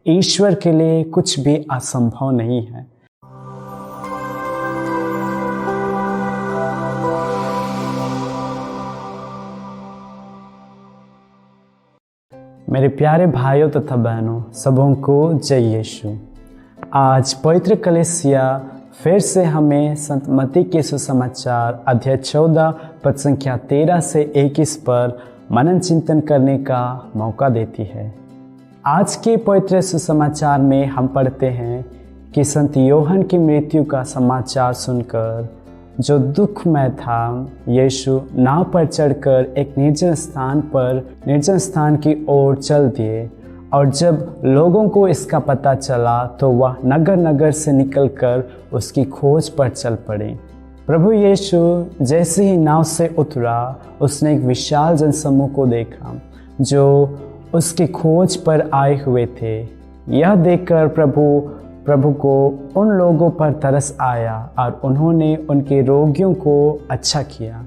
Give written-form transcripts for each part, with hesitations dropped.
ईश्वर के लिए कुछ भी असंभव नहीं है। मेरे प्यारे भाइयों तथा बहनों, सबों को जय यीशु। आज पवित्र कलीसिया फिर से हमें संत मत्ती के सुसमाचार अध्याय 14 पद संख्या 13 से 21 पर मनन चिंतन करने का मौका देती है। आज के पवित्र सुसमाचार में हम पढ़ते हैं कि संत यूहन्ना की मृत्यु का समाचार सुनकर जो दुखमय था, यीशु नाव पर चढ़कर एक निर्जन स्थान की ओर चल दिए। और जब लोगों को इसका पता चला तो वह नगर नगर से निकलकर उसकी खोज पर चल पड़े। प्रभु यीशु जैसे ही नाव से उतरा, उसने एक विशाल जनसमूह को देखा जो उसकी खोज पर आए हुए थे। यह देखकर प्रभु को उन लोगों पर तरस आया और उन्होंने उनके रोगियों को अच्छा किया।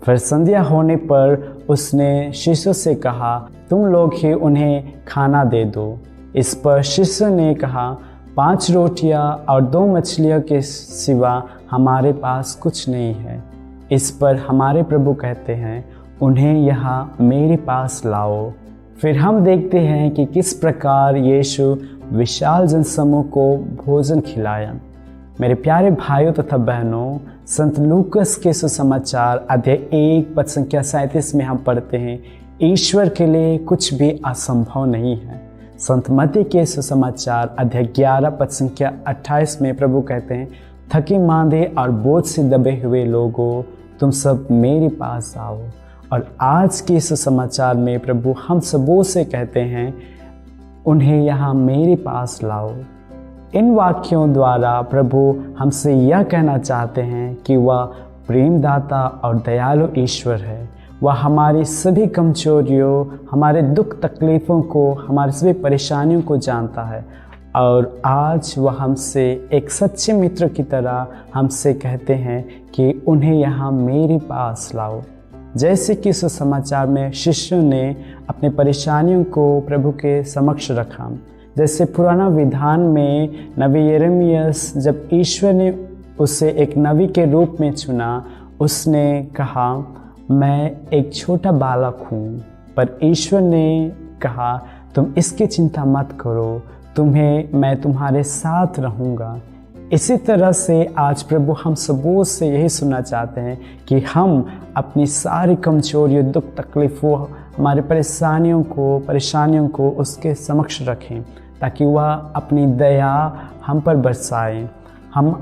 फिर संध्या होने पर उसने शिष्यों से कहा, तुम लोग ही उन्हें खाना दे दो। इस पर शिष्यों ने कहा, 5 रोटियां और 2 मछलियों के सिवा हमारे पास कुछ नहीं है। इस पर हमारे प्रभु कहते हैं, उन्हें यहाँ मेरे पास लाओ। फिर हम देखते हैं कि किस प्रकार यीशु विशाल जनसमूह को भोजन खिलाया। मेरे प्यारे भाइयों तथा बहनों, संत लूकस के सुसमाचार अध्याय 1 पद संख्या 37 में हम पढ़ते हैं, ईश्वर के लिए कुछ भी असंभव नहीं है। संत मत्ती के सुसमाचार अध्याय 11 पद संख्या 28 में प्रभु कहते हैं, थके मांदे और बोझ से दबे हुए लोगों, तुम सब मेरे पास आओ। और आज के सुसमाचार में प्रभु हम सबों से कहते हैं, उन्हें यहाँ मेरे पास लाओ। इन वाक्यों द्वारा प्रभु हमसे यह कहना चाहते हैं कि वह प्रेमदाता और दयालु ईश्वर है। वह हमारी सभी कमजोरियों, हमारे दुख तकलीफ़ों को, हमारी सभी परेशानियों को जानता है। और आज वह हमसे एक सच्चे मित्र की तरह हमसे कहते हैं कि उन्हें यहाँ मेरे पास लाओ। जैसे कि सुसमाचार में शिष्यों ने अपने परेशानियों को प्रभु के समक्ष रखा। जैसे पुराना विधान में नबी यिर्मयाह जब ईश्वर ने उसे एक नबी के रूप में चुना, उसने कहा, मैं एक छोटा बालक हूँ। पर ईश्वर ने कहा, तुम इसकी चिंता मत करो, मैं तुम्हारे साथ रहूँगा। इसी तरह से आज प्रभु हम सबों से यही सुनना चाहते हैं कि हम अपनी सारी कमजोरियों, दुख तकलीफ़ों, हमारे परेशानियों को उसके समक्ष रखें, ताकि वह अपनी दया हम पर बरसाए। हम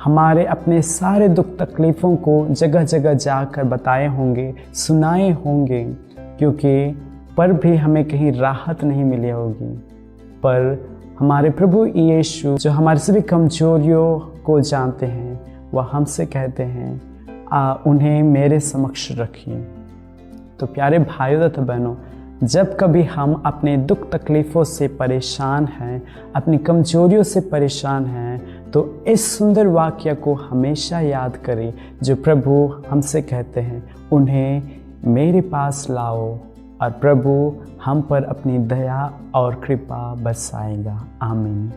हमारे अपने सारे दुख तकलीफ़ों को जगह जगह जाकर बताए होंगे, सुनाए होंगे, क्योंकि पर भी हमें कहीं राहत नहीं मिली होगी। पर हमारे प्रभु यीशु जो हमारी सभी कमजोरियों को जानते हैं, वह हमसे कहते हैं, उन्हें मेरे समक्ष रखिए। तो प्यारे भाइयों तथा बहनों, जब कभी हम अपने दुख तकलीफ़ों से परेशान हैं, अपनी कमजोरियों से परेशान हैं, तो इस सुंदर वाक्य को हमेशा याद करें जो प्रभु हमसे कहते हैं, उन्हें मेरे पास लाओ और प्रभु हम पर अपनी दया और कृपा बरसाएगा। आमीन।